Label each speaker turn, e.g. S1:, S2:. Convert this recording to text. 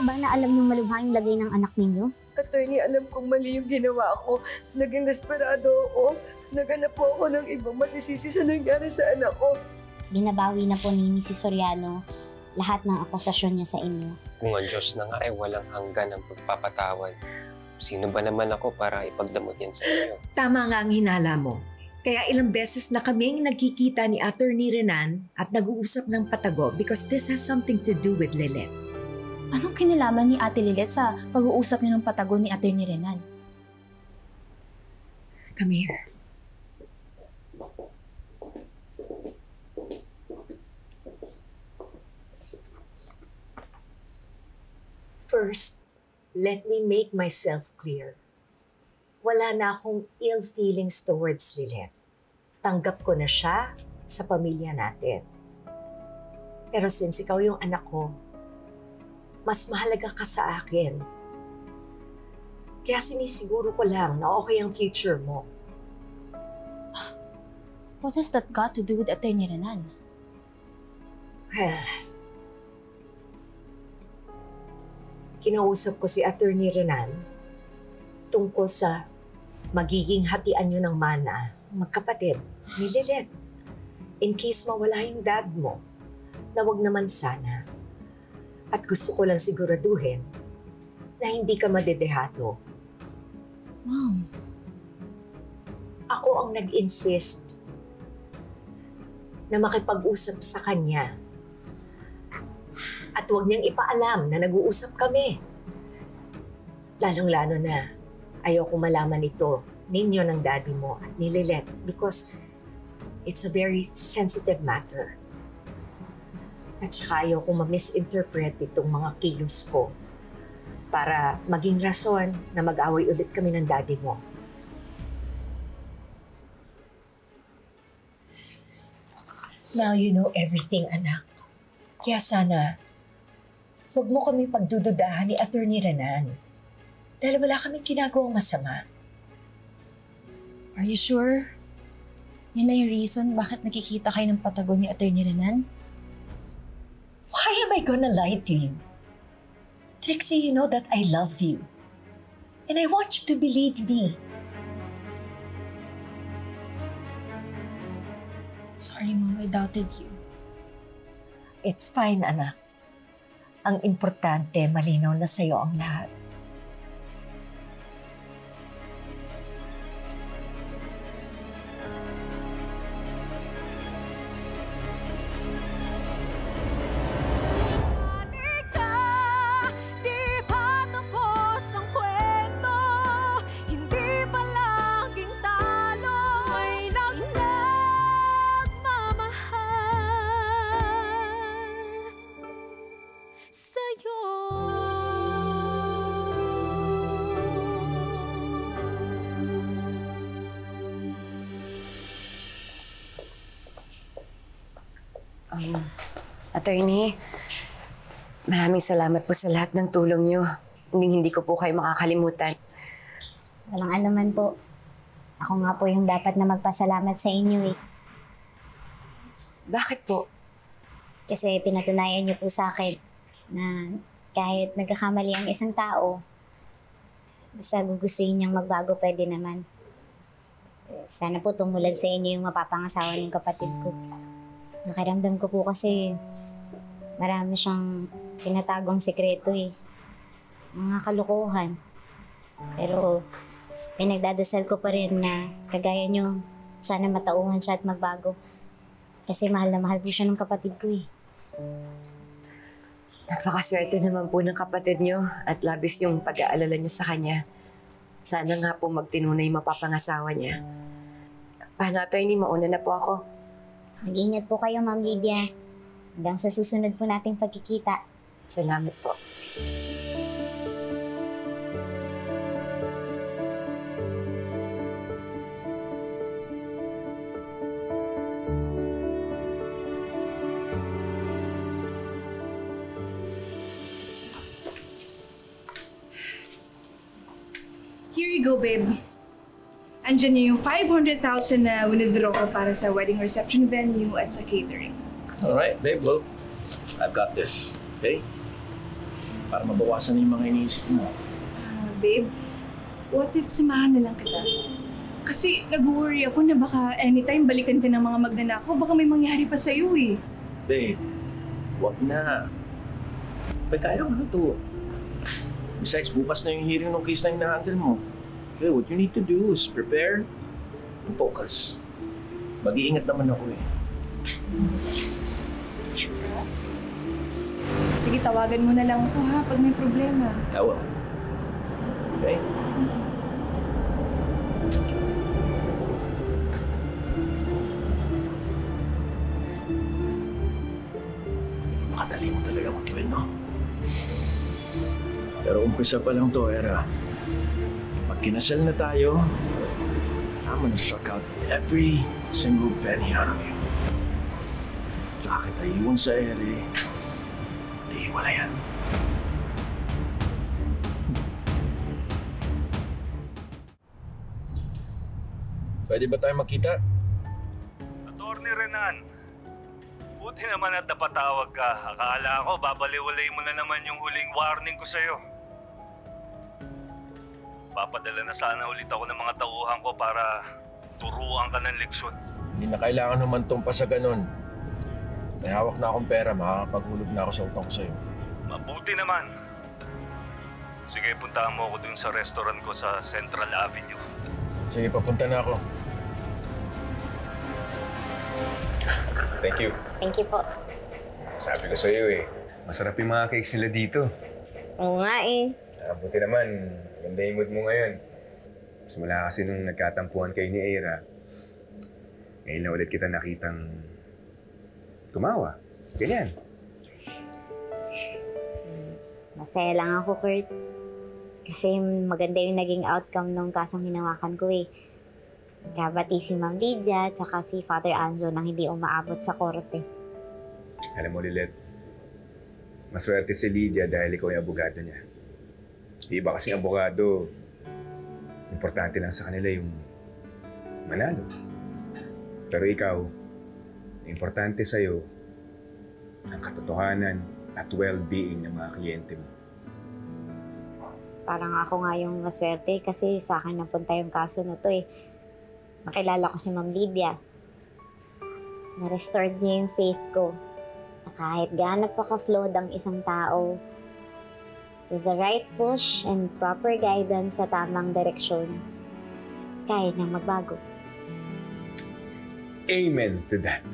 S1: ba na alam niyong malubha yung lagay ng anak ninyo?
S2: Attorney, alam kong mali yung ginawa ko. Naging desperado ako. Naghanap po ako ng ibang masisisi sa nangyari sa anak ko.
S1: Binabawi na po ni Mrs. Soriano lahat ng akusasyon niya sa inyo.
S3: Kung ang Diyos na nga ay walang hanggan ng pagpapatawad, sino ba naman ako para ipagdamot yan sa inyo?
S4: Tama nga ang hinala mo. Kaya ilang beses na kaming nagkikita ni Attorney Renan at nag-uusap ng patago because this has something to do with Lilith.
S5: Anong kinalaman ni Ate Lilith sa pag-uusap niyo ng patago ni Attorney Renan?
S4: Come here. First, let me make myself clear. Wala na akong ill feelings towards Lilith. Tanggap ko na siya sa pamilya natin. Pero since ikaw yung anak ko, mas mahalaga ka sa akin. Kaya sinisiguro ko lang na okay ang future mo.
S5: What has that got to do with Attorney Renan?
S4: Well, kinausap ko si Attorney Renan tungkol sa magiging hatian nyo ng mana, magkapatid, ni Lilith. In case mawala yung dad mo, na wag naman sana. At gusto ko lang siguraduhin na hindi ka madedehado.
S5: Mom.
S4: Ako ang nag-insist na makipag-usap sa kanya. At huwag niyang ipaalam na nag-uusap kami. Lalong-lalo na ayoko malaman ito ninyo ng daddy mo at ni Lilith because it's a very sensitive matter. At saka ayoko ma-misinterpret itong mga kilos ko para maging rason na mag-away ulit kami ng daddy mo. Now you know everything, anak. Kaya sana, huwag mo kami pagdududahan ni Attorney Renan. Dahil wala kaming ginagawang masama.
S5: Are you sure? Yan na yung reason bakit nakikita kayo ng patago ni Attorney Renan?
S4: Why am I gonna lie to you? Trixie, you know that I love you. And I want you to believe me.
S5: Sorry, Mom, I doubted you.
S4: It's fine, anak. Ang importante, malinaw na sa'yo ang lahat.
S6: Attorney, maraming salamat po sa lahat ng tulong niyo. Hindi ko po kayo makakalimutan.
S1: Walang anuman po. Ako nga po yung dapat na magpasalamat sa inyo eh.
S6: Bakit po?
S1: Kasi pinatunayan niyo po sa akin na kahit nagkakamali ang isang tao, basta gugustuhin niyang magbago, pwede naman. Sana po tumulad sa inyo yung mapapangasawa ng kapatid ko. Nakiramdam ko po kasi marami siyang tinatagong sekreto eh. Mga kalokohan. Pero pinagdadasal ko pa rin na kagaya niyo, sana matauhan siya at magbago. Kasi mahal na mahal po siya ng kapatid ko eh.
S6: Napakaswerte naman po ng kapatid niyo at labis yung pag-aalala niyo sa kanya. Sana nga po magtinunay mapapangasawa niya. Paano, Attorney? Mauna na po ako.
S1: Mag-ingat po kayo, Ma'am Lydia. Hanggang sa susunod po nating pagkikita.
S6: Salamat po.
S7: Here you go, babe. Andyan niyo yung 500,000 na withdraw ko para sa wedding reception venue at sa catering.
S8: All right, babe. Well, I've got this. Okay? para mabawasan na yung mga iniisip mo.
S7: Babe, what if samahan na lang kita? Kasi nag-worry ako na baka anytime balikan ka ng mga magnanakaw, baka may mangyari pa sa'yo eh.
S8: Babe, wag na. May kaya mo na to. Besides, bukas na yung hearing ng case na hinahandle mo. Okay, what you need to do is prepare and focus. Mag-iingat naman ako eh.
S7: Sige, tawagan mo na lang ako ha pag may problema.
S8: Tawa. Okay? Makadali mo talaga mag-iwin, no? Pero umpisa pa lang to, Era. Pag kinasal na tayo, I'm gonna suck out every single penny out of you. Tsaka kita iwan sa ere, di wala yan. Pwede ba tayo makita?
S9: Attorney Renan, buti naman at napatawag ka. Akala ko babaliwalay mo na naman yung huling warning ko sa'yo. Papadala na sana ulit ako ng mga tauhan ko para turuan ka ng leksyon.
S8: Hindi na kailangan humantong pa sa ganun. May hawak na akong pera, makakapaghulog na ako sa utang ko sa'yo.
S9: Mabuti naman. Sige, puntahan mo ako dun sa restaurant ko sa Central Avenue.
S8: Sige, papunta na ako.
S10: Thank you.
S1: Thank you po.
S10: Sabi ko sa'yo eh, masarap yung mga cakes nila dito.
S1: Oo nga eh.
S10: Buti naman, ganda yung mood mo ngayon. Mas mula kasi nung nagkatampuhan kayo ni Eira, ngayon na ulit kita nakitang tumawa. Ganyan.
S1: Masaya lang ako, Kurt. Kasi maganda yung naging outcome nung kasong hinawakan ko eh. Kabati si Ma'am Lydia, tsaka si Father Anjo nang hindi umaabot sa korte.
S10: Alam mo, Lilet, maswerte si Lydia dahil ikaw yung abogado niya. Iba kasing abogado, importante lang sa kanila yung manalo. Pero ikaw, importante sa'yo ang katotohanan at well-being ng mga kliyente mo.
S1: Parang ako nga yung maswerte kasi sa akin napunta yung kaso na to eh. Nakilala ko si Ma'am Lydia. Na-restored niya yung faith ko. Na kahit gaano pa ka-flawed ang isang tao, with the right push and proper guidance sa tamang direksyon, kaya niyang magbago.
S10: Amen to that.